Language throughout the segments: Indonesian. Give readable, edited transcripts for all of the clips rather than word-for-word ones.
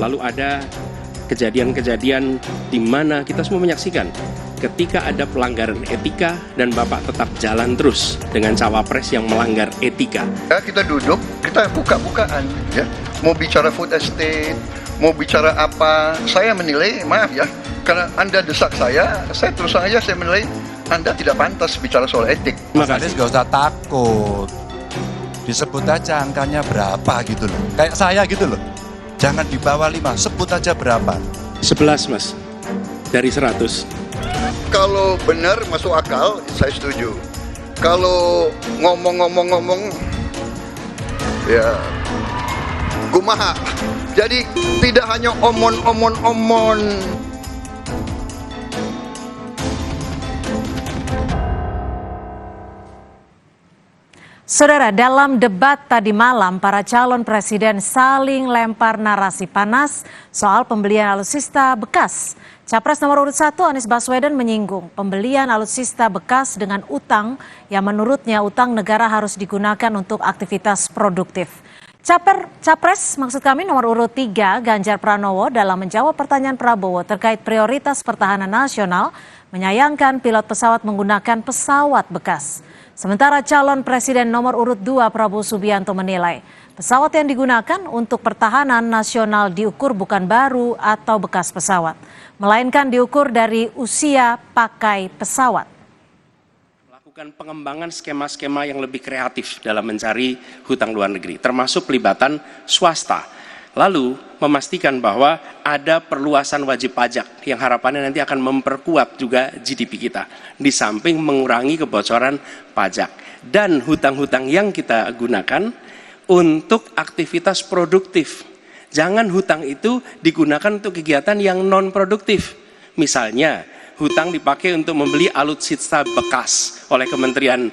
Lalu ada kejadian-kejadian di mana kita semua menyaksikan ketika ada pelanggaran etika dan Bapak tetap jalan terus dengan cawapres yang melanggar etika. Ya, kita duduk, kita buka-bukaan, ya. Mau bicara food estate, mau bicara apa, saya menilai, maaf ya, karena Anda desak saya terus saja saya menilai Anda tidak pantas bicara soal etik. Mas Anies gak usah takut, disebut aja angkanya berapa gitu loh, kayak saya gitu loh. Jangan di bawah 5, sebut aja berapa. 11 Mas, dari 100. Kalau benar masuk akal, saya setuju. Kalau ngomong-ngomong, ya kumaha. Jadi tidak hanya omon. Saudara, dalam debat tadi malam, para calon presiden saling lempar narasi panas soal pembelian alutsista bekas. Capres nomor urut 1 Anies Baswedan menyinggung pembelian alutsista bekas dengan utang yang menurutnya utang negara harus digunakan untuk aktivitas produktif. Capres maksud kami nomor urut 3 Ganjar Pranowo dalam menjawab pertanyaan Prabowo terkait prioritas pertahanan nasional menyayangkan pilot pesawat menggunakan pesawat bekas. Sementara calon presiden nomor urut 2 Prabowo Subianto menilai pesawat yang digunakan untuk pertahanan nasional diukur bukan baru atau bekas pesawat, melainkan diukur dari usia pakai pesawat. Melakukan pengembangan skema-skema yang lebih kreatif dalam mencari hutang luar negeri, termasuk pelibatan swasta. Lalu memastikan bahwa ada perluasan wajib pajak yang harapannya nanti akan memperkuat juga GDP kita. Di samping mengurangi kebocoran pajak. Dan hutang-hutang yang kita gunakan untuk aktivitas produktif. Jangan hutang itu digunakan untuk kegiatan yang non-produktif. Misalnya, hutang dipakai untuk membeli alutsista bekas oleh Kementerian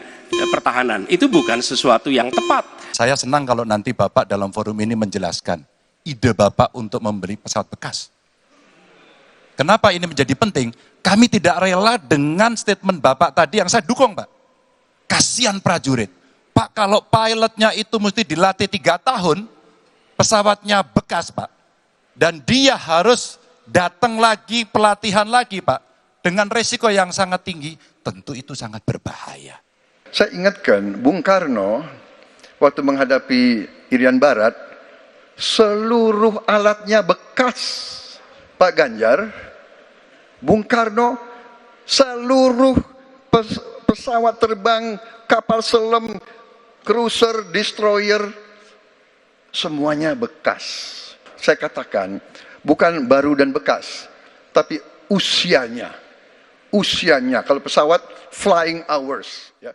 Pertahanan. Itu bukan sesuatu yang tepat. Saya senang kalau nanti Bapak dalam forum ini menjelaskan ide Bapak untuk membeli pesawat bekas. Kenapa ini menjadi penting? Kami tidak rela dengan statement Bapak tadi yang saya dukung, Pak. Kasihan prajurit. Pak, kalau pilotnya itu mesti dilatih 3 tahun, pesawatnya bekas, Pak. Dan dia harus datang lagi, pelatihan lagi, Pak. Dengan resiko yang sangat tinggi, tentu itu sangat berbahaya. Saya ingatkan, Bung Karno, waktu menghadapi Irian Barat, seluruh alatnya bekas. Pak Ganjar, Bung Karno, seluruh pesawat terbang, kapal selam, cruiser, destroyer, semuanya bekas. Saya katakan, bukan baru dan bekas, tapi usianya. Kalau pesawat, flying hours. Ya.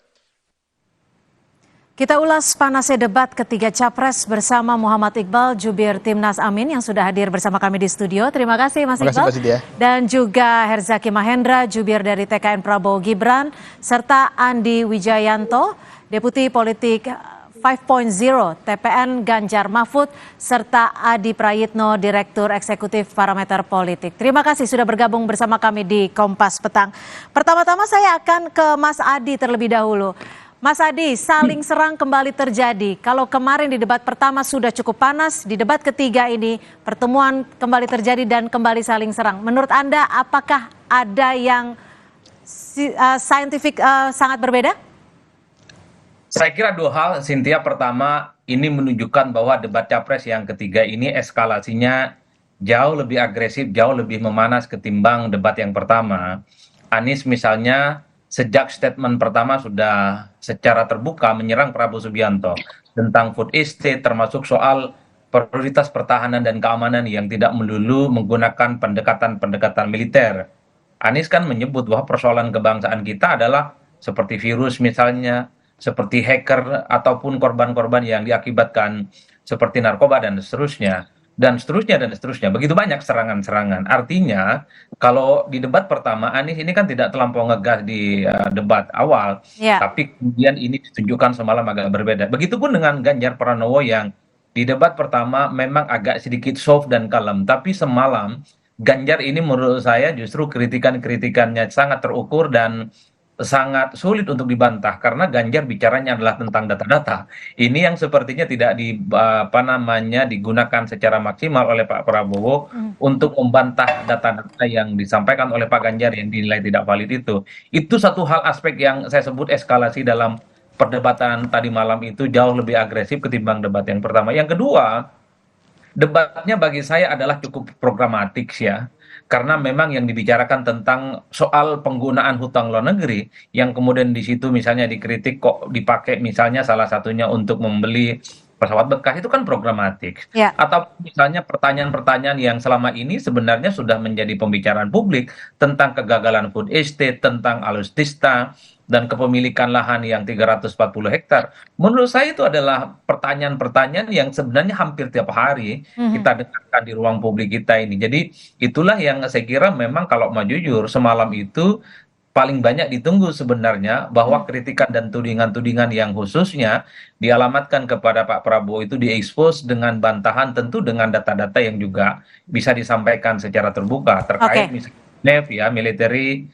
Kita ulas panasnya debat ketiga capres bersama Muhammad Iqbal, jubir Timnas Amin yang sudah hadir bersama kami di studio. Terima kasih Mas Iqbal. Dan juga Herzaki Mahendra, jubir dari TKN Prabowo Gibran, serta Andi Wijayanto, Deputi Politik 5.0 TPN Ganjar Mahfud, serta Adi Prayitno, Direktur Eksekutif Parameter Politik. Terima kasih sudah bergabung bersama kami di Kompas Petang. Pertama-tama saya akan ke Mas Adi terlebih dahulu. Mas Adi, saling serang kembali terjadi. Kalau kemarin di debat pertama sudah cukup panas, di debat ketiga ini pertemuan kembali terjadi dan kembali saling serang. Menurut Anda, apakah ada yang saintifik sangat berbeda? Saya kira 2 hal, Cynthia. Pertama, ini menunjukkan bahwa debat capres yang ketiga ini eskalasinya jauh lebih agresif, jauh lebih memanas ketimbang debat yang pertama. Anies misalnya sejak statement pertama sudah secara terbuka menyerang Prabowo Subianto tentang food estate, termasuk soal prioritas pertahanan dan keamanan yang tidak melulu menggunakan pendekatan-pendekatan militer. Anies kan menyebut bahwa persoalan kebangsaan kita adalah seperti virus misalnya, seperti hacker ataupun korban-korban yang diakibatkan seperti narkoba dan seterusnya. Dan seterusnya. Begitu banyak serangan-serangan. Artinya kalau di debat pertama Anies ini kan tidak terlampau ngegas di debat awal, tapi kemudian ini ditunjukkan semalam agak berbeda. Begitupun dengan Ganjar Pranowo yang di debat pertama memang agak sedikit soft dan kalem, tapi semalam Ganjar ini menurut saya justru kritikan-kritikannya sangat terukur dan sangat sulit untuk dibantah karena Ganjar bicaranya adalah tentang data-data. Ini yang sepertinya tidak digunakan secara maksimal oleh Pak Prabowo untuk membantah data-data yang disampaikan oleh Pak Ganjar yang dinilai tidak valid itu. Itu satu hal aspek yang saya sebut eskalasi dalam perdebatan tadi malam itu jauh lebih agresif ketimbang debat yang pertama. Yang kedua, debatnya bagi saya adalah cukup programatik ya. Karena memang yang dibicarakan tentang soal penggunaan hutang luar negeri yang kemudian di situ misalnya dikritik kok dipakai misalnya salah satunya untuk membeli pesawat bekas itu kan programatik. Ya. Atau misalnya pertanyaan-pertanyaan yang selama ini sebenarnya sudah menjadi pembicaraan publik tentang kegagalan food estate, tentang alutsista, dan kepemilikan lahan yang 340 hektar. Menurut saya itu adalah pertanyaan-pertanyaan yang sebenarnya hampir tiap hari kita dengarkan di ruang publik kita ini. Jadi itulah yang saya kira memang kalau mau jujur semalam itu paling banyak ditunggu sebenarnya bahwa kritikan dan tudingan-tudingan yang khususnya dialamatkan kepada Pak Prabowo itu diekspos dengan bantahan tentu dengan data-data yang juga bisa disampaikan secara terbuka terkait misalnya NEF ya, military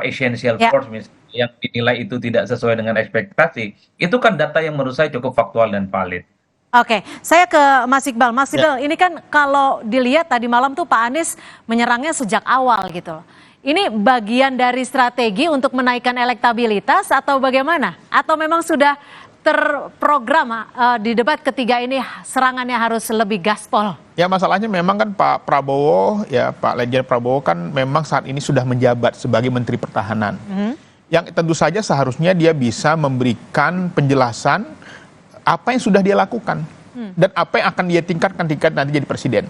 essential force misalnya yang dinilai itu tidak sesuai dengan ekspektasi, itu kan data yang menurut saya cukup faktual dan valid. Oke, saya ke Mas Iqbal. Mas Iqbal, ini kan kalau dilihat tadi malam tuh Pak Anies menyerangnya sejak awal gitu loh. Ini bagian dari strategi untuk menaikkan elektabilitas atau bagaimana? Atau memang sudah terprogram di debat ketiga ini serangannya harus lebih gaspol? Ya masalahnya memang kan Pak Prabowo, ya Pak Legend Prabowo kan memang saat ini sudah menjabat sebagai Menteri Pertahanan. Yang tentu saja seharusnya dia bisa memberikan penjelasan apa yang sudah dia lakukan dan apa yang akan dia tingkatkan ketika nanti jadi presiden.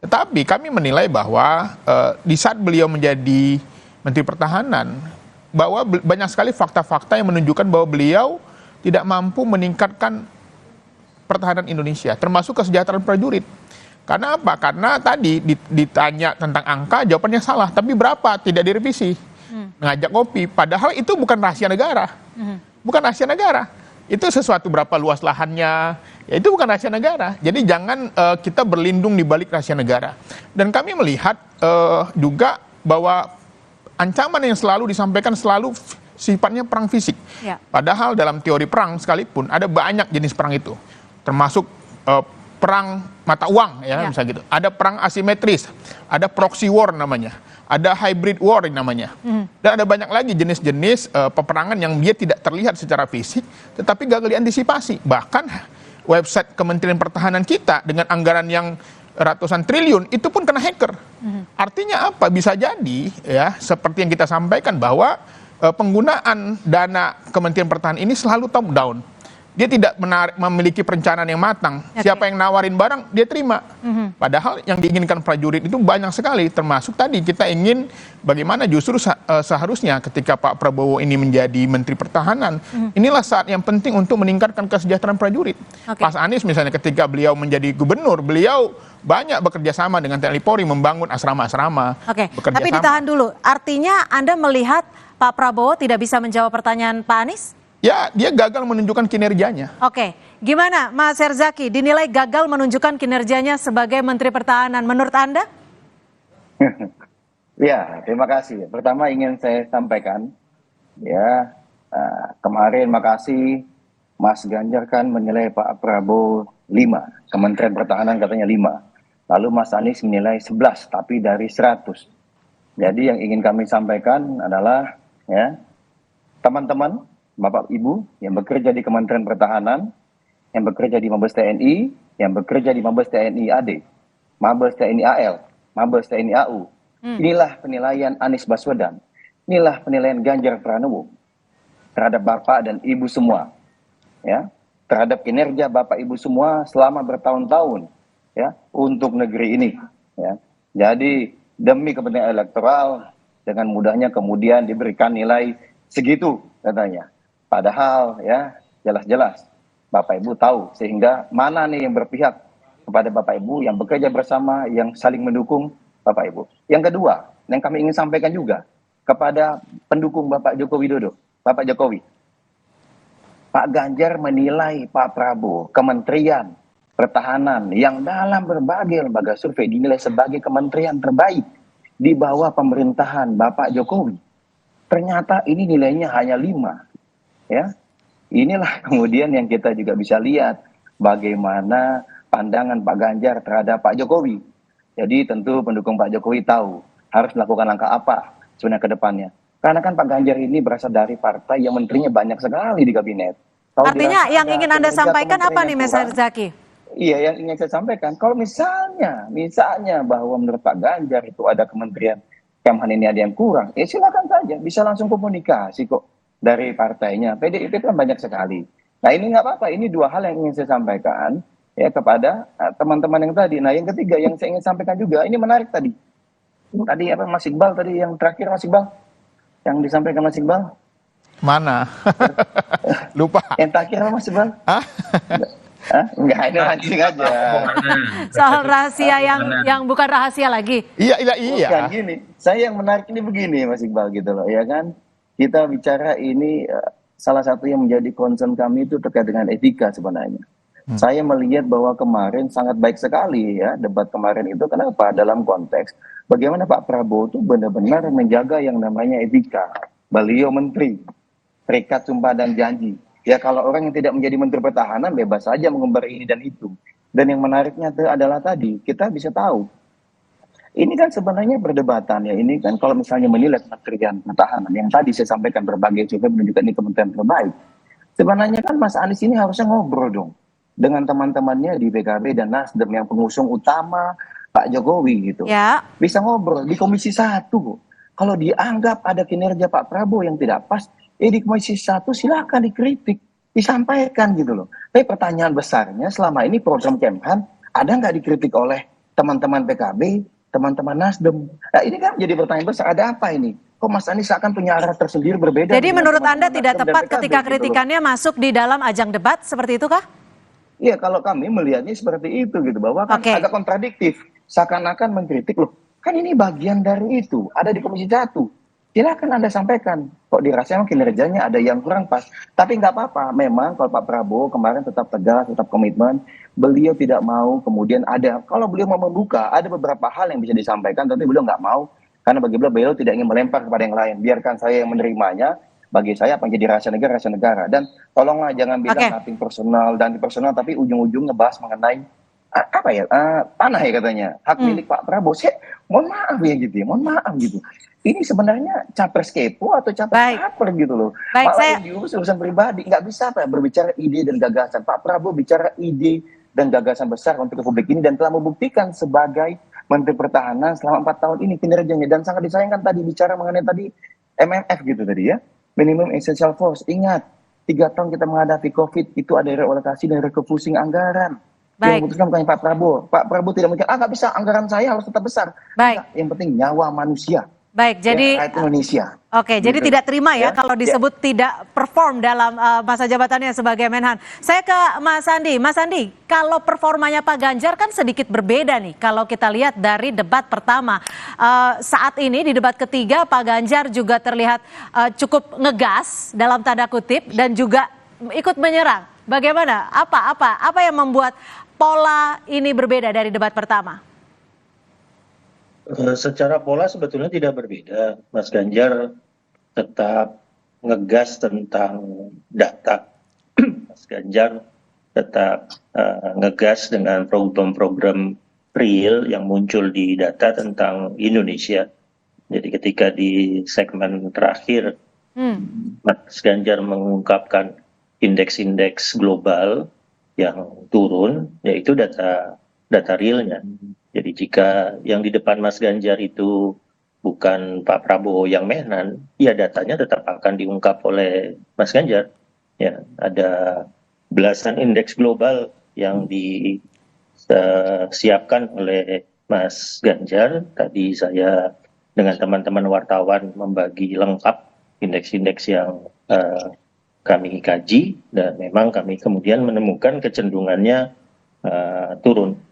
Tetapi kami menilai bahwa di saat beliau menjadi Menteri Pertahanan, bahwa banyak sekali fakta-fakta yang menunjukkan bahwa beliau tidak mampu meningkatkan pertahanan Indonesia, termasuk kesejahteraan prajurit. Karena apa? Karena tadi ditanya tentang angka, jawabannya salah. Tapi berapa? Tidak direvisi. Ngajak ngopi, padahal itu bukan rahasia negara, bukan rahasia negara, itu sesuatu berapa luas lahannya, ya itu bukan rahasia negara. Jadi jangan kita berlindung di balik rahasia negara. Dan kami melihat juga bahwa ancaman yang selalu disampaikan selalu sifatnya perang fisik. Padahal dalam teori perang sekalipun ada banyak jenis perang itu, termasuk perang mata uang ya, misalnya gitu. Ada perang asimetris, ada proxy war namanya. Ada hybrid war namanya. Dan ada banyak lagi jenis-jenis peperangan yang dia tidak terlihat secara fisik, tetapi gagal diantisipasi. Bahkan website Kementerian Pertahanan kita dengan anggaran yang ratusan triliun, itu pun kena hacker. Artinya apa? Bisa jadi, ya seperti yang kita sampaikan bahwa penggunaan dana Kementerian Pertahanan ini selalu top down. Dia tidak memiliki perencanaan yang matang. Siapa yang nawarin barang, dia terima. Padahal yang diinginkan prajurit itu banyak sekali. Termasuk tadi kita ingin bagaimana justru seharusnya ketika Pak Prabowo ini menjadi Menteri Pertahanan, inilah saat yang penting untuk meningkatkan kesejahteraan prajurit. Mas Anies misalnya ketika beliau menjadi gubernur, beliau banyak bekerja sama dengan TNI Polri membangun asrama-asrama. Tapi ditahan dulu. Artinya Anda melihat Pak Prabowo tidak bisa menjawab pertanyaan Pak Anies? Ya, dia gagal menunjukkan kinerjanya. Gimana Mas Herzaki, dinilai gagal menunjukkan kinerjanya sebagai Menteri Pertahanan, menurut Anda? Ya, terima kasih. Pertama ingin saya sampaikan, ya kemarin makasih Mas Ganjar kan menilai Pak Prabowo 5, Kementerian Pertahanan katanya 5. Lalu Mas Anies menilai 11, tapi dari 100. Jadi yang ingin kami sampaikan adalah, ya teman-teman, Bapak Ibu yang bekerja di Kementerian Pertahanan, yang bekerja di Mabes TNI, yang bekerja di Mabes TNI AD, Mabes TNI AL, Mabes TNI AU. Inilah penilaian Anies Baswedan. Inilah penilaian Ganjar Pranowo terhadap Bapak dan Ibu semua. Ya, terhadap kinerja Bapak Ibu semua selama bertahun-tahun ya untuk negeri ini, ya. Jadi demi kepentingan elektoral dengan mudahnya kemudian diberikan nilai segitu katanya. Padahal ya jelas-jelas Bapak Ibu tahu sehingga mana nih yang berpihak kepada Bapak Ibu yang bekerja bersama, yang saling mendukung Bapak Ibu. Yang kedua, yang kami ingin sampaikan juga kepada pendukung Bapak Joko Widodo, Bapak Jokowi. Pak Ganjar menilai Pak Prabowo, Kementerian Pertahanan yang dalam berbagai lembaga survei dinilai sebagai kementerian terbaik di bawah pemerintahan Bapak Jokowi. ternyata ini nilainya hanya 5. Ya, inilah kemudian yang kita juga bisa lihat bagaimana pandangan Pak Ganjar terhadap Pak Jokowi. Jadi tentu pendukung Pak Jokowi tahu harus melakukan langkah apa sebenarnya ke depannya. Karena kan Pak Ganjar ini berasal dari partai yang menterinya banyak sekali di kabinet. Kalau Artinya dirasa yang ada ingin Anda kinerja sampaikan apa kementerian nih, yang Mas kurang, Herzaki? iya, yang ingin saya sampaikan, kalau misalnya bahwa menurut Pak Ganjar itu ada kementerian Kemhan ini ada yang kurang, silakan saja, bisa langsung komunikasi kok dari partainya. PDIP kan banyak sekali. Nah ini nggak apa-apa, ini 2 hal yang ingin saya sampaikan ya kepada teman-teman yang tadi. Nah yang ketiga yang saya ingin sampaikan juga, ini menarik tadi. Tadi apa Mas Iqbal tadi yang terakhir Mas Iqbal, yang disampaikan Mas Iqbal. Mana? Lupa. Yang terakhir apa Mas Iqbal? Hah? Enggak, ini mancing aja. Soal rahasia yang bukan rahasia lagi. Iya. Bukan gini, saya yang menarik ini begini Mas Iqbal gitu loh, ya kan? Kita bicara ini salah satu yang menjadi concern kami itu terkait dengan etika sebenarnya. Saya melihat bahwa kemarin sangat baik sekali ya debat kemarin itu. Kenapa? Dalam konteks bagaimana Pak Prabowo itu benar-benar menjaga yang namanya etika. Beliau menteri, terikat sumpah dan janji. Ya kalau orang yang tidak menjadi menteri pertahanan bebas saja mengumbar ini dan itu. Dan yang menariknya adalah tadi kita bisa tahu ini kan sebenarnya perdebatan ya, ini kan kalau misalnya menilai kementerian pertahanan yang tadi saya sampaikan berbagai survei menunjukkan ini kementerian terbaik. Sebenarnya kan Mas Anies ini harusnya ngobrol dong dengan teman-temannya di PKB dan Nasdem yang pengusung utama Pak Jokowi gitu. Ya. Bisa ngobrol di Komisi 1. Kalau dianggap ada kinerja Pak Prabowo yang tidak pas, di Komisi 1 silakan dikritik, disampaikan gitu loh. Tapi pertanyaan besarnya selama ini program Kemhan ada nggak dikritik oleh teman-teman PKB, teman-teman Nasdem? Nah ini kan jadi pertanyaan besar, ada apa ini? Kok Mas Anies akan punya arah tersendiri berbeda? Jadi menurut teman-teman Anda tidak Nasdem dan tepat PKB, ketika gitu loh. kritikannya masuk di dalam ajang debat, seperti itu kah? Iya, kalau kami melihatnya seperti itu gitu, bahwa kan Oke. agak kontradiktif. Seakan-akan mengkritik loh, kan ini bagian dari itu, ada di Komisi 1. Silakan Anda sampaikan, kok dirasa emang kinerjanya ada yang kurang pas. Tapi nggak apa-apa, memang kalau Pak Prabowo kemarin tetap tegas, tetap komitmen, beliau tidak mau kemudian ada, kalau beliau mau membuka, ada beberapa hal yang bisa disampaikan, tapi beliau nggak mau, karena bagi beliau tidak ingin melempar kepada yang lain. Biarkan saya yang menerimanya, bagi saya apa yang jadi rahasia negara. Dan tolonglah jangan bilang Oke. nothing personal dan personal, tapi ujung-ujung ngebahas mengenai tanah ya katanya, hak milik Pak Prabowo. Saya mohon maaf ya gitu ya, mohon maaf gitu. Ini sebenarnya capres kepo atau capres caper gitu loh. Baik, Malah saya- yang diurus urusan pribadi, nggak bisa Pak berbicara ide dan gagasan. Pak Prabowo bicara ide dan gagasan besar untuk republik ini dan telah membuktikan sebagai Menteri Pertahanan selama 4 tahun ini kinerjanya, dan sangat disayangkan tadi bicara mengenai tadi MMF gitu tadi ya, Minimum Essential Force. Ingat, 3 tahun kita menghadapi COVID itu ada realokasi dan refocusing anggaran. Baik. Yang memutuskan bukan Pak Prabowo. Pak Prabowo tidak mungkin, nggak bisa, anggaran saya harus tetap besar. Baik. Nggak, yang penting nyawa manusia. Baik, jadi rakyat Indonesia. oke, jadi Gitu. tidak terima ya Ya, kalau disebut tidak perform dalam masa jabatannya sebagai Menhan. Saya ke Mas Andi. Mas Andi, kalau performanya Pak Ganjar kan sedikit berbeda nih. Kalau kita lihat dari debat pertama, saat ini di debat ketiga Pak Ganjar juga terlihat cukup ngegas dalam tanda kutip dan juga ikut menyerang. Bagaimana? Apa yang membuat pola ini berbeda dari debat pertama? Secara pola sebetulnya tidak berbeda. Mas Ganjar tetap ngegas tentang data. Mas Ganjar tetap ngegas dengan program-program real yang muncul di data tentang Indonesia. Jadi ketika di segmen terakhir Mas Ganjar mengungkapkan indeks-indeks global yang turun, yaitu data realnya. Jadi jika yang di depan Mas Ganjar itu bukan Pak Prabowo yang Menhan, ya datanya tetap akan diungkap oleh Mas Ganjar. Ya, ada belasan indeks global yang disiapkan oleh Mas Ganjar. Tadi saya dengan teman-teman wartawan membagi lengkap indeks-indeks yang kami kaji, dan memang kami kemudian menemukan kecenderungannya turun.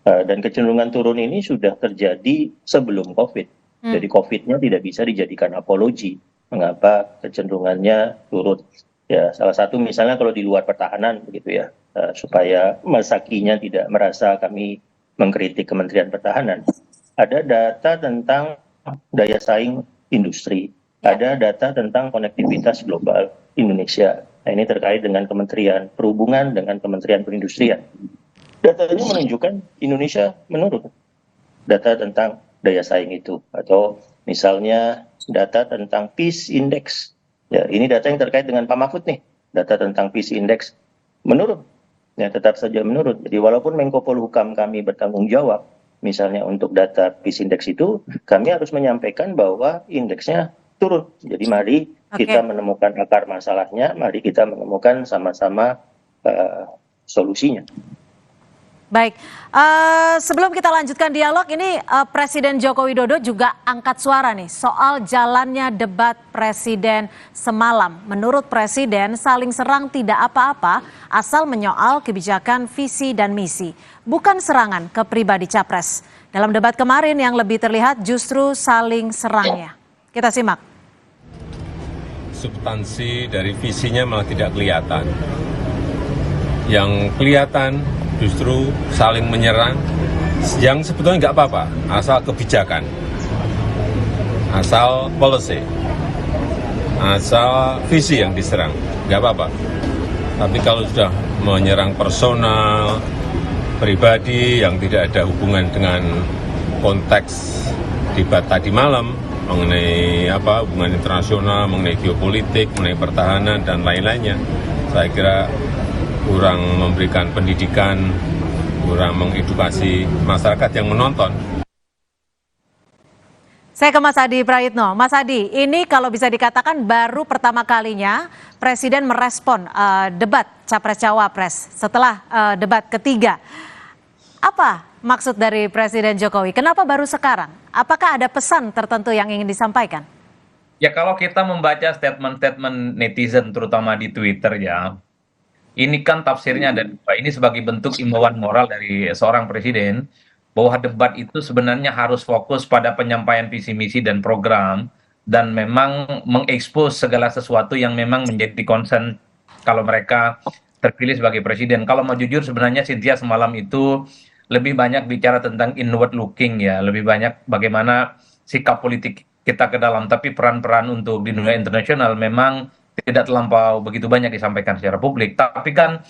Dan kecenderungan turun ini sudah terjadi sebelum COVID. Jadi COVID-nya tidak bisa dijadikan apologi mengapa kecenderungannya turun. Ya, salah satu misalnya kalau di luar pertahanan begitu ya, supaya Mas Zakinya tidak merasa kami mengkritik Kementerian Pertahanan. Ada data tentang daya saing industri. Ada data tentang konektivitas global Indonesia. Nah, ini terkait dengan Kementerian Perhubungan dengan Kementerian Perindustrian. Datanya menunjukkan Indonesia menurun. Data tentang daya saing itu, atau misalnya data tentang Peace Index. Ya, ini data yang terkait dengan Pak Mahfud nih. Data tentang Peace Index menurun. Ya, tetap saja menurun. Jadi walaupun Menko Polhukam kami bertanggung jawab, misalnya untuk data Peace Index itu, kami harus menyampaikan bahwa indeksnya turun. Jadi mari kita menemukan akar masalahnya, mari kita menemukan sama-sama solusinya. Baik, sebelum kita lanjutkan dialog ini Presiden Joko Widodo juga angkat suara nih soal jalannya debat Presiden semalam. Menurut Presiden saling serang tidak apa-apa asal menyoal kebijakan visi dan misi, bukan serangan ke pribadi capres. Dalam debat kemarin yang lebih terlihat justru saling serangnya. Kita simak. Substansi dari visinya malah tidak kelihatan. Yang kelihatan justru saling menyerang, yang sebetulnya nggak apa-apa, asal kebijakan, asal policy, asal visi yang diserang, nggak apa-apa. Tapi kalau sudah menyerang personal, pribadi yang tidak ada hubungan dengan konteks debat tadi malam, mengenai hubungan internasional, mengenai geopolitik, mengenai pertahanan, dan lain-lainnya, saya kira kurang memberikan pendidikan, kurang mengedukasi masyarakat yang menonton. Saya ke Mas Adi Praitno. Mas Adi, ini kalau bisa dikatakan baru pertama kalinya Presiden merespon debat Capres-Cawapres setelah debat ketiga. Apa maksud dari Presiden Jokowi? Kenapa baru sekarang? Apakah ada pesan tertentu yang ingin disampaikan? Ya kalau kita membaca statement-statement netizen terutama di Twitter ya, ini kan tafsirnya ada dua. Ini sebagai bentuk imbauan moral dari seorang presiden bahwa debat itu sebenarnya harus fokus pada penyampaian visi misi dan program dan memang mengekspos segala sesuatu yang memang menjadi concern kalau mereka terpilih sebagai presiden. Kalau mau jujur sebenarnya Cynthia semalam itu lebih banyak bicara tentang inward looking ya, lebih banyak bagaimana sikap politik kita ke dalam, tapi peran-peran untuk di dunia internasional memang tidak terlampau begitu banyak disampaikan secara publik. Tapi kan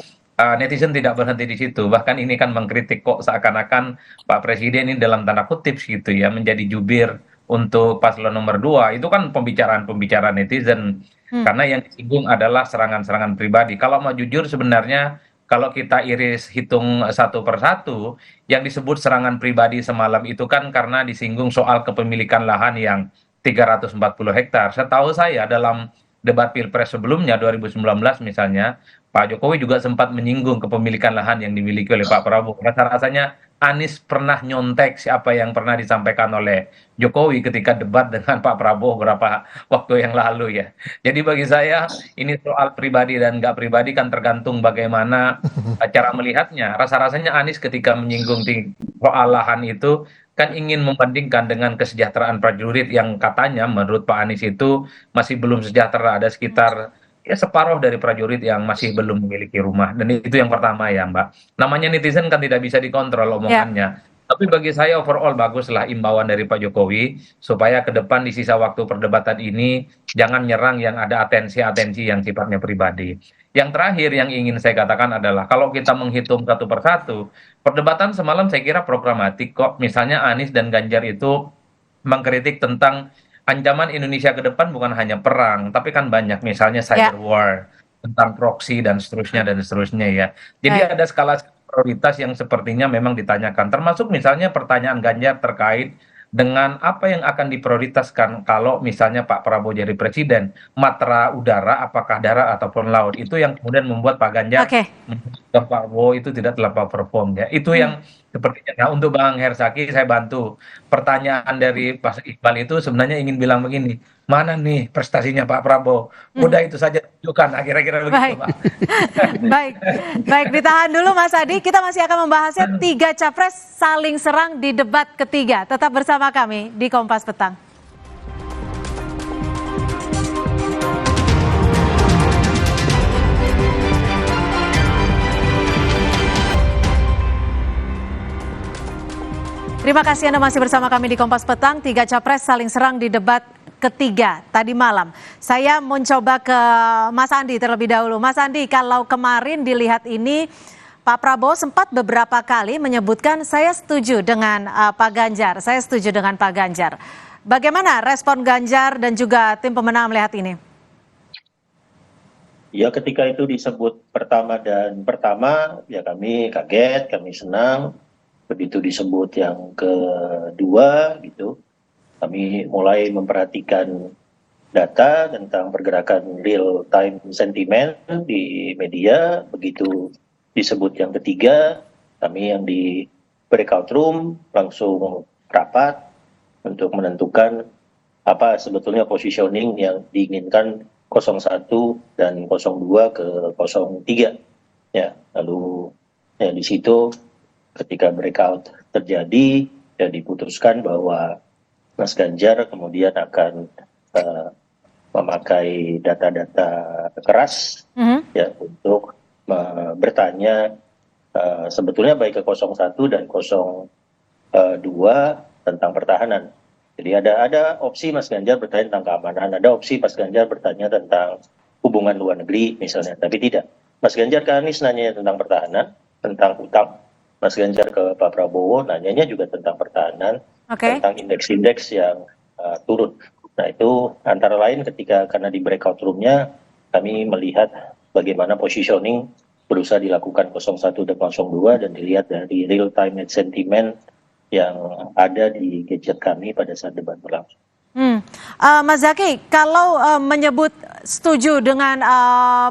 netizen tidak berhenti di situ. Bahkan ini kan mengkritik kok seakan-akan Pak Presiden ini dalam tanda kutip gitu ya menjadi jubir untuk paslon nomor 2. Itu kan pembicaraan netizen. Karena yang disinggung adalah serangan-serangan pribadi. Kalau mau jujur sebenarnya kalau kita iris hitung satu persatu, yang disebut serangan pribadi semalam itu kan karena disinggung soal kepemilikan lahan yang 340 hektar. Setahu saya dalam debat Pilpres sebelumnya 2019 misalnya, Pak Jokowi juga sempat menyinggung kepemilikan lahan yang dimiliki oleh Pak Prabowo. Rasa-rasanya Anies pernah nyontek siapa yang pernah disampaikan oleh Jokowi ketika debat dengan Pak Prabowo beberapa waktu yang lalu ya. Jadi bagi saya ini soal pribadi dan nggak pribadi kan tergantung bagaimana cara melihatnya. Rasa-rasanya Anies ketika menyinggung soal lahan itu kan ingin membandingkan dengan kesejahteraan prajurit yang katanya menurut Pak Anies itu masih belum sejahtera. Ada sekitar separuh dari prajurit yang masih belum memiliki rumah. Dan itu yang pertama ya Mbak. Namanya netizen kan tidak bisa dikontrol omongannya. Tapi bagi saya overall baguslah imbauan dari Pak Jokowi supaya ke depan di sisa waktu perdebatan ini jangan nyerang yang ada atensi-atensi yang sifatnya pribadi. Yang terakhir yang ingin saya katakan adalah kalau kita menghitung satu persatu, perdebatan semalam saya kira programatik kok. Misalnya Anies dan Ganjar itu mengkritik tentang ancaman Indonesia ke depan bukan hanya perang, tapi kan banyak misalnya cyber war, tentang proxy dan seterusnya ya. Jadi ada skala prioritas yang sepertinya memang ditanyakan, termasuk misalnya pertanyaan Ganjar terkait dengan apa yang akan diprioritaskan kalau misalnya Pak Prabowo jadi presiden, matra udara, apakah darat ataupun laut, itu yang kemudian membuat Pak Ganjar Pak Prabowo itu tidak terlampau perform ya. Itu yang sepertinya. Nah untuk Bang Herzaki saya bantu. Pertanyaan dari Pak Iqbal itu sebenarnya ingin bilang begini, mana nih prestasinya Pak Prabowo? Udah itu saja tunjukkan, kira-kira begitu Pak. Baik, ditahan dulu Mas Adi. Kita masih akan membahasnya 3 capres saling serang di debat ketiga. Tetap bersama kami di Kompas Petang. Terima kasih Anda masih bersama kami di Kompas Petang. 3 capres saling serang di debat ketiga tadi malam. Saya mencoba ke Mas Andi terlebih dahulu. Mas Andi, kalau kemarin dilihat ini Pak Prabowo sempat beberapa kali menyebutkan saya setuju dengan Pak Ganjar, saya setuju dengan Pak Ganjar. Bagaimana respon Ganjar dan juga tim pemenang melihat ini? Ya, ketika itu disebut pertama, ya kami kaget, kami senang. Begitu disebut yang kedua gitu, kami mulai memperhatikan data tentang pergerakan real time sentiment di media. Begitu disebut yang ketiga, kami yang di breakout room langsung rapat untuk menentukan apa sebetulnya positioning yang diinginkan 01 dan 02 ke 03. Ya, lalu ya di situ ketika breakout terjadi ya diputuskan bahwa Mas Ganjar kemudian akan memakai data-data keras ya untuk bertanya sebetulnya baik ke 01 dan 02 tentang pertahanan. Jadi ada opsi Mas Ganjar bertanya tentang keamanan, ada opsi Mas Ganjar bertanya tentang hubungan luar negeri misalnya, tapi tidak. Mas Ganjar ke Anies nanya tentang pertahanan, tentang utang. Mas Ganjar ke Pak Prabowo nanyanya juga tentang pertahanan, tentang indeks-indeks yang turun. Nah itu antara lain ketika karena di breakout room-nya kami melihat bagaimana positioning berusaha dilakukan 01 dan 02 dan dilihat dari real time sentiment yang ada di gadget kami pada saat debat berlangsung. Mas Zaky, kalau menyebut setuju dengan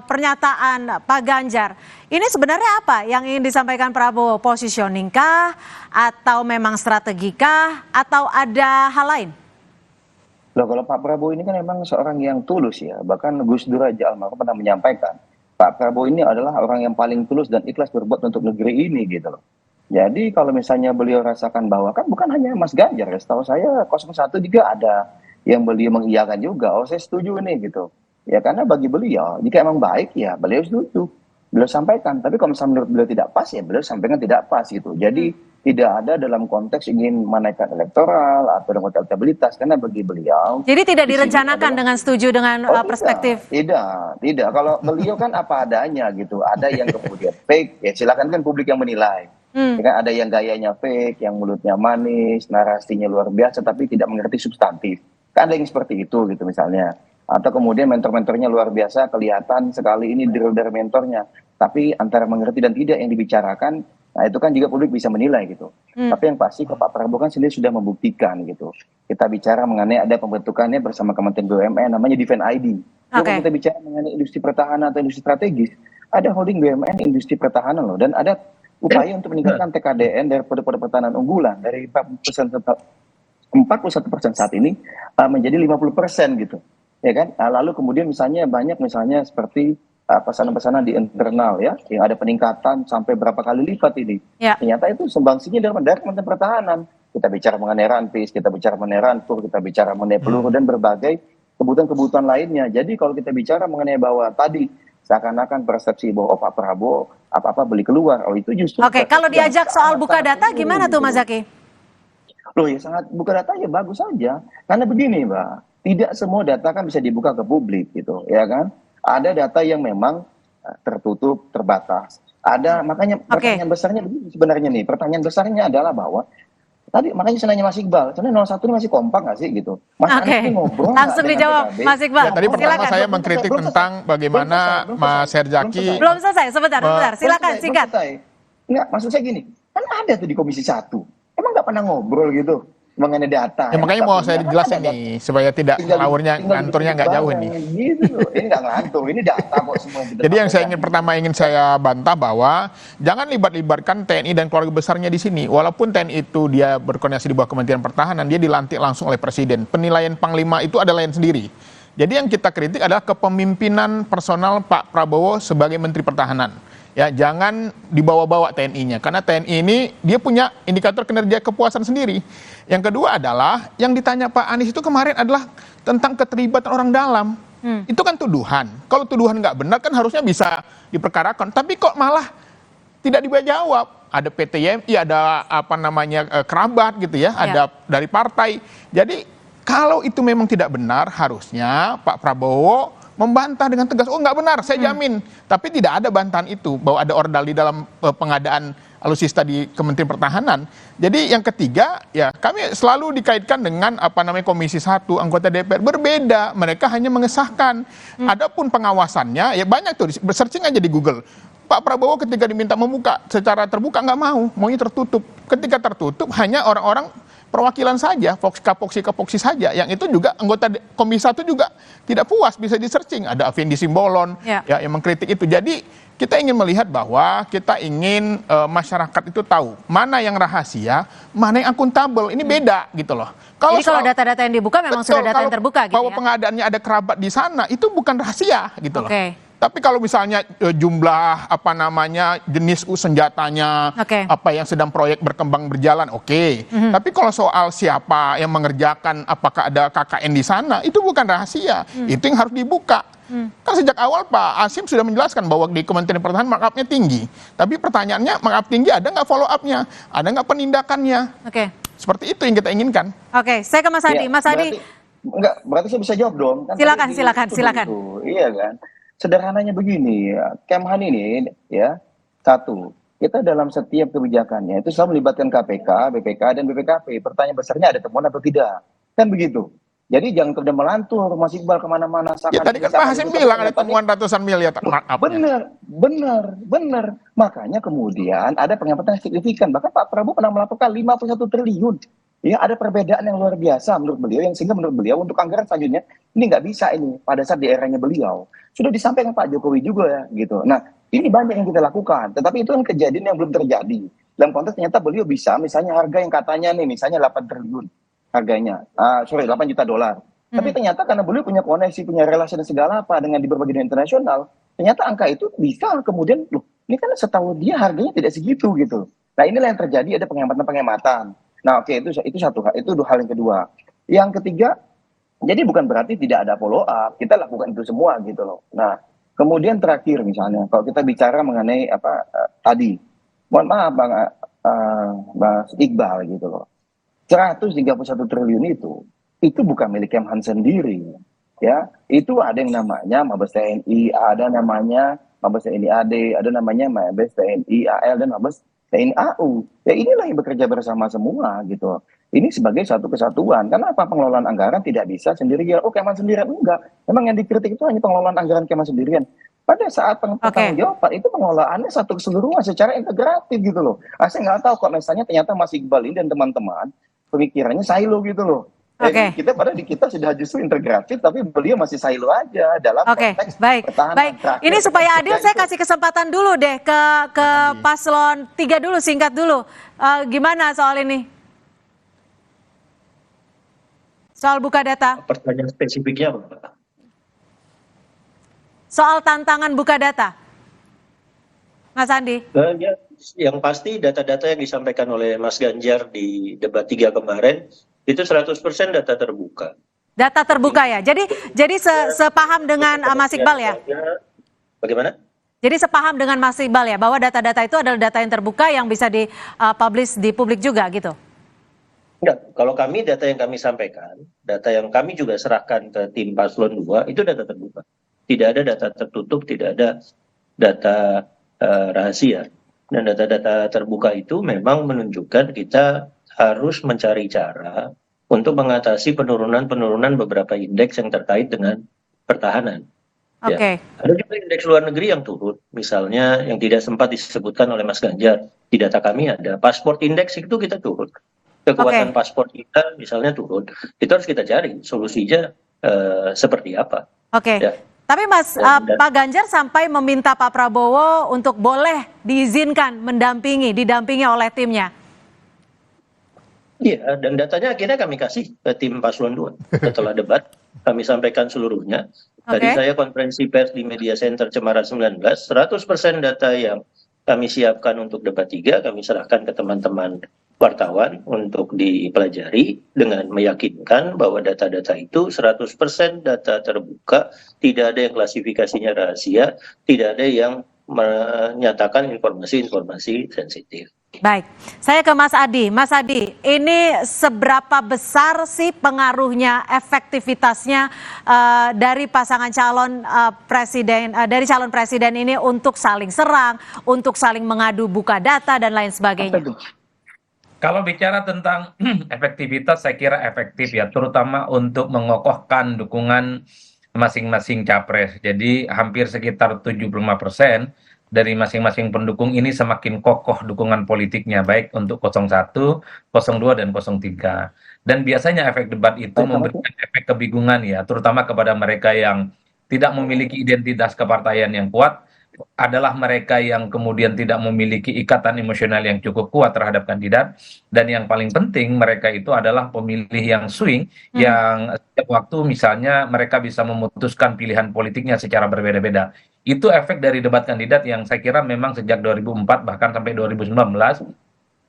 pernyataan Pak Ganjar, ini sebenarnya apa yang ingin disampaikan Prabowo? Positioning kah? Atau memang strategi kah? Atau ada hal lain? Loh, kalau Pak Prabowo ini kan memang seorang yang tulus ya. Bahkan Gus Dur aja almarhum pernah menyampaikan, Pak Prabowo ini adalah orang yang paling tulus dan ikhlas berbuat untuk negeri ini gitu loh. Jadi kalau misalnya beliau rasakan bahwa kan bukan hanya Mas Ganjar, ya, setahu saya 01 juga ada yang beliau mengiyakan juga, oh saya setuju nih gitu. Ya karena bagi beliau, jika emang baik ya beliau setuju, beliau sampaikan. Tapi kalau misalnya menurut beliau tidak pas ya beliau sampaikan tidak pas gitu. Jadi tidak ada dalam konteks ingin menaikkan elektoral atau dengan elektabilitas, karena bagi beliau. Jadi tidak direncanakan dengan setuju dengan perspektif? Tidak. Kalau beliau kan apa adanya gitu. Ada yang kemudian fake, ya silakan kan publik yang menilai. Ya kan ada yang gayanya fake, yang mulutnya manis, narasinya luar biasa, tapi tidak mengerti substantif. Kan ada yang seperti itu gitu misalnya. Atau kemudian mentor-mentornya luar biasa, kelihatan sekali ini drill dari mentornya. Tapi antara mengerti dan tidak yang dibicarakan, nah itu kan juga publik bisa menilai gitu. Tapi yang pasti Pak Prabowo kan sendiri sudah membuktikan gitu. Kita bicara mengenai ada pembentukannya bersama Kementerian BUMN, namanya Defense ID. Kalau kita bicara mengenai industri pertahanan atau industri strategis, ada holding BUMN industri pertahanan loh. Dan ada upaya untuk meningkatkan TKDN dari produk pertahanan unggulan dari 41% saat ini menjadi 50% gitu. Ya kan? Lalu kemudian misalnya banyak misalnya seperti pesanan-pesanan di internal ya, yang ada peningkatan sampai berapa kali lipat ini. Ternyata itu sumbangsinya dari Kementerian Pertahanan. Kita bicara mengenai rantis, kita bicara mengenai rantur, kita bicara mengenai peluru dan berbagai kebutuhan-kebutuhan lainnya. Jadi kalau kita bicara mengenai bahwa tadi seakan-akan persepsi bahwa Pak Prabowo apa-apa beli keluar, itu justru. Oke, kalau diajak soal buka data gimana tuh Mas Zaky? Loh ya sangat, buka data ya bagus saja. Karena begini Mbak, tidak semua data kan bisa dibuka ke publik gitu, ya kan? Ada data yang memang tertutup, terbatas. Ada, makanya pertanyaan besarnya begini sebenarnya nih, pertanyaan besarnya adalah bahwa tadi makanya saya nanya Mas Iqbal, sebenarnya 01 ini masih kompak nggak sih gitu? Mas Anies ini ngobrol langsung dijawab Mas Iqbal. Ya, tadi pertama saya mengkritik tentang bagaimana Mas Herzaki. Belum selesai, sebentar. Silakan singkat. Enggak, maksud saya gini, kan ada tuh di Komisi 1. Emang nggak pernah ngobrol gitu mengenai data. Ya, makanya mau saya jelasin nih supaya tidak nganturnya nggak jauh nih. Gitu. Ini nggak ngantur, ini data kok semua. Jadi yang saya ingin saya bantah bahwa jangan libatkan TNI dan keluarga besarnya di sini. Walaupun TNI itu dia berkoordinasi di bawah Kementerian Pertahanan, dia dilantik langsung oleh Presiden. Penilaian Panglima itu ada lain sendiri. Jadi yang kita kritik adalah kepemimpinan personal Pak Prabowo sebagai Menteri Pertahanan. Ya, jangan dibawa-bawa TNI-nya, karena TNI ini dia punya indikator kinerja kepuasan sendiri. Yang kedua adalah yang ditanya Pak Anies itu kemarin adalah tentang keterlibatan orang dalam. Itu kan tuduhan. Kalau tuduhan nggak benar kan harusnya bisa diperkarakan. Tapi kok malah tidak dijawab. Ada PTYMI, ada kerabat gitu ya, ada dari partai. Jadi Kalau itu memang tidak benar, harusnya Pak Prabowo membantah dengan tegas. Oh, nggak benar, saya jamin. Tapi tidak ada bantahan itu bahwa ada ordal di dalam pengadaan alutsista di Kementerian Pertahanan. Jadi yang ketiga, ya kami selalu dikaitkan dengan Komisi 1, anggota DPR. Berbeda, mereka hanya mengesahkan. Adapun pengawasannya, ya banyak tuh, searching aja di Google. Pak Prabowo ketika diminta membuka secara terbuka nggak mau, maunya tertutup. Ketika tertutup hanya orang-orang perwakilan saja, kapoksi saja, yang itu juga anggota Komisi 1 juga tidak puas, bisa di-searching. Ada Afindi Simbolon ya, yang mengkritik itu. Jadi kita ingin melihat bahwa kita ingin masyarakat itu tahu mana yang rahasia, mana yang akuntabel. Ini beda gitu loh. Jadi kalau data-data yang dibuka memang sudah data yang terbuka gitu bahwa ya? pengadaannya ada kerabat di sana, itu bukan rahasia gitu loh. Oke. Tapi kalau misalnya jumlah jenis senjatanya, apa yang sedang proyek berkembang berjalan, oke. Tapi kalau soal siapa yang mengerjakan, apakah ada KKN di sana, itu bukan rahasia. Itu yang harus dibuka. Kan sejak awal Pak Hasyim sudah menjelaskan bahwa di Kementerian Pertahanan markup-nya tinggi. Tapi pertanyaannya, markup tinggi ada nggak follow up-nya? Ada nggak penindakannya? Oke. Seperti itu yang kita inginkan. Oke, saya ke Mas Adi. Mas Adi. Berarti saya bisa jawab dong. Kan silakan. Iya kan. Sederhananya begini, Kemhan ini ya, satu, kita dalam setiap kebijakannya itu selalu melibatkan KPK, BPK, dan BPKP. Pertanyaan besarnya ada temuan atau tidak? Kan begitu. Jadi jangan kemudian melantur Mas Iqbal kemana-mana. Ya tadi kan Pak Hasyim bilang ada temuan ratusan miliar. Benar. Makanya kemudian ada pengamatan yang signifikan. Bahkan Pak Prabowo pernah melaporkan 51 triliun. Ya, ada perbedaan yang luar biasa menurut beliau, yang sehingga menurut beliau untuk anggaran selanjutnya ini nggak bisa ini pada saat di eranya beliau. Sudah disampaikan Pak Jokowi juga ya gitu. Nah, ini banyak yang kita lakukan, tetapi itu kan kejadian yang belum terjadi. Dalam konteks ternyata beliau bisa, misalnya harga yang katanya nih, misalnya 8 triliun harganya, 8 juta dolar. Tapi ternyata karena beliau punya koneksi, punya relasi dan segala apa dengan di berbagai dunia internasional, ternyata angka itu bisa kemudian, loh, ini kan setahu dia harganya tidak segitu gitu. Nah, inilah yang terjadi, ada penghematan. Nah, oke, itu satu hal, itu hal yang kedua. Yang ketiga, jadi bukan berarti tidak ada follow up, kita lakukan itu semua gitu loh. Nah, kemudian terakhir misalnya, kalau kita bicara mengenai tadi, mohon maaf Bang Iqbal gitu loh, 131 triliun itu bukan milik Kemhan sendiri, ya. Itu ada yang namanya Mabes TNI, ada namanya Mabes TNI AD, ada namanya Mabes TNI AL dan Mabes TNI AU. Ya inilah yang bekerja bersama semua gitu. Ini sebagai satu kesatuan. Kenapa pengelolaan anggaran tidak bisa sendirian? Oh, Kemhan sendirian? Enggak. Memang yang dikritik itu hanya pengelolaan anggaran Kemhan sendirian. Pada saat tanggung-jawaban itu pengelolaannya satu keseluruhan secara integratif gitu loh. Saya nggak tahu kok misalnya ternyata Mas Iqbal ini dan teman-teman pemikirannya silo gitu loh. Kita sudah justru integratif, tapi beliau masih silo aja dalam konteks pertahanan. Baik. Ini supaya adil, saya kasih kesempatan dulu deh ke paslon 3 dulu, singkat dulu. Gimana soal ini? Soal buka data. Pertanyaan spesifiknya apa? Soal tantangan buka data. Mas Andi. Yang pasti data-data yang disampaikan oleh Mas Ganjar di debat 3 kemarin itu 100% data terbuka. Data terbuka ya. Jadi sepaham dengan Mas Iqbal ya? Bagaimana? Jadi sepaham dengan Mas Iqbal ya bahwa data-data itu adalah data yang terbuka yang bisa dipublish di publik juga gitu. Enggak, kalau kami data yang kami sampaikan, data yang kami juga serahkan ke tim paslon 2 itu data terbuka. Tidak ada data tertutup, tidak ada data rahasia. Dan data-data terbuka itu memang menunjukkan kita harus mencari cara untuk mengatasi penurunan beberapa indeks yang terkait dengan pertahanan. Ya. Ada juga indeks luar negeri yang turun, misalnya yang tidak sempat disebutkan oleh Mas Ganjar. Di data kami ada pasport indeks itu kita turun. Kekuatan paspor kita misalnya turun. Itu harus kita cari solusinya seperti apa. Ya. Tapi Pak Ganjar sampai meminta Pak Prabowo untuk boleh diizinkan didampingi oleh timnya. Iya, dan datanya akhirnya kami kasih ke tim paslon 2 setelah debat. Kami sampaikan seluruhnya. Tadi saya konferensi pers di Media Center Cemara 19, 100% data yang kami siapkan untuk debat 3, kami serahkan ke teman-teman wartawan untuk dipelajari dengan meyakinkan bahwa data-data itu 100% data terbuka, tidak ada yang klasifikasinya rahasia, tidak ada yang menyatakan informasi-informasi sensitif. Baik, saya ke Mas Adi. Mas Adi, ini seberapa besar sih pengaruhnya, efektivitasnya dari pasangan calon presiden, dari calon presiden ini untuk saling serang, untuk saling mengadu buka data dan lain sebagainya? Kalau bicara tentang efektivitas, saya kira efektif ya, terutama untuk mengokohkan dukungan masing-masing capres. Jadi hampir sekitar 75% dari masing-masing pendukung ini semakin kokoh dukungan politiknya, baik untuk 01, 02, dan 03. Dan biasanya efek debat itu memberikan efek kebingungan ya, terutama kepada mereka yang tidak memiliki identitas kepartaian yang kuat, adalah mereka yang kemudian tidak memiliki ikatan emosional yang cukup kuat terhadap kandidat, dan yang paling penting mereka itu adalah pemilih yang swing, yang setiap waktu misalnya mereka bisa memutuskan pilihan politiknya secara berbeda-beda. Itu efek dari debat kandidat yang saya kira memang sejak 2004 bahkan sampai 2019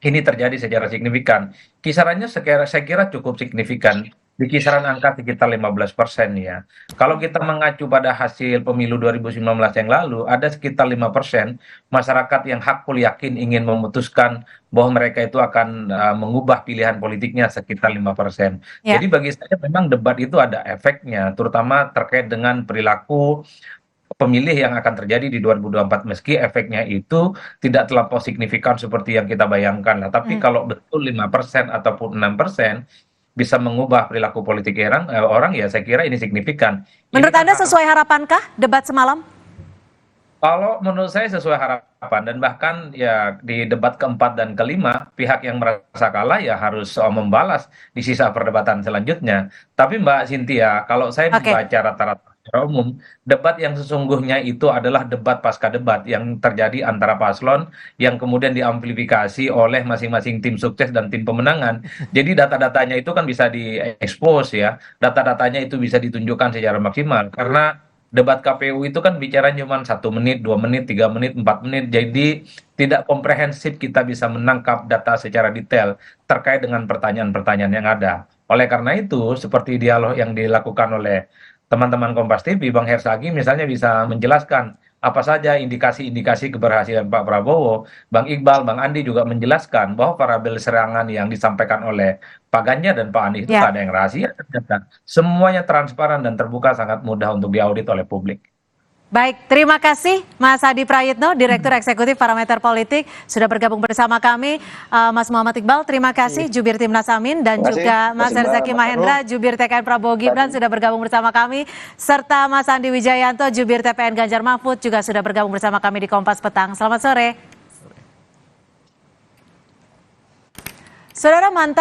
ini terjadi secara signifikan. Kisarannya saya kira cukup signifikan, di kisaran angka sekitar 15% ya. Kalau kita mengacu pada hasil pemilu 2019 yang lalu, ada sekitar 5% masyarakat yang hakul yakin ingin memutuskan bahwa mereka itu akan mengubah pilihan politiknya, sekitar 5%. Ya. Jadi bagi saya memang debat itu ada efeknya, terutama terkait dengan perilaku pemilih yang akan terjadi di 2024, meski efeknya itu tidak terlampau signifikan seperti yang kita bayangkan lah. Tapi kalau betul 5% ataupun 6% bisa mengubah perilaku politik orang, ya saya kira ini signifikan. Menurut Ini kan Anda sesuai harapankah debat semalam? Kalau menurut saya sesuai harapan, dan bahkan ya di debat keempat dan kelima, pihak yang merasa kalah ya harus membalas di sisa perdebatan selanjutnya. Tapi Mbak Cynthia, kalau saya membaca rata-rata secara umum, debat yang sesungguhnya itu adalah debat pasca debat yang terjadi antara paslon yang kemudian diamplifikasi oleh masing-masing tim sukses dan tim pemenangan. Jadi data-datanya itu kan bisa diekspos ya, data-datanya itu bisa ditunjukkan secara maksimal, karena debat KPU itu kan bicara cuma 1 menit, 2 menit, 3 menit, 4 menit. Jadi tidak komprehensif kita bisa menangkap data secara detail terkait dengan pertanyaan-pertanyaan yang ada. Oleh karena itu, seperti dialog yang dilakukan oleh teman-teman Kompas TV, Bang Herzaki misalnya bisa menjelaskan apa saja indikasi-indikasi keberhasilan Pak Prabowo. Bang Iqbal, Bang Andi juga menjelaskan bahwa parabel serangan yang disampaikan oleh Pak Ganjar dan Pak Anies itu tak ada yang rahasia. Semuanya transparan dan terbuka, sangat mudah untuk diaudit oleh publik. Baik, terima kasih Mas Adi Prayitno, Direktur Eksekutif Parameter Politik, sudah bergabung bersama kami. Mas Muhammad Iqbal, terima kasih. Jubir Timnas Amin, dan juga Mas Herzaki Mahendra, Jubir TKN Prabowo Gibran, sudah bergabung bersama kami. Serta Mas Andi Wijayanto, Jubir TPN Ganjar Mahfud, juga sudah bergabung bersama kami di Kompas Petang. Selamat sore. Saudara, mantan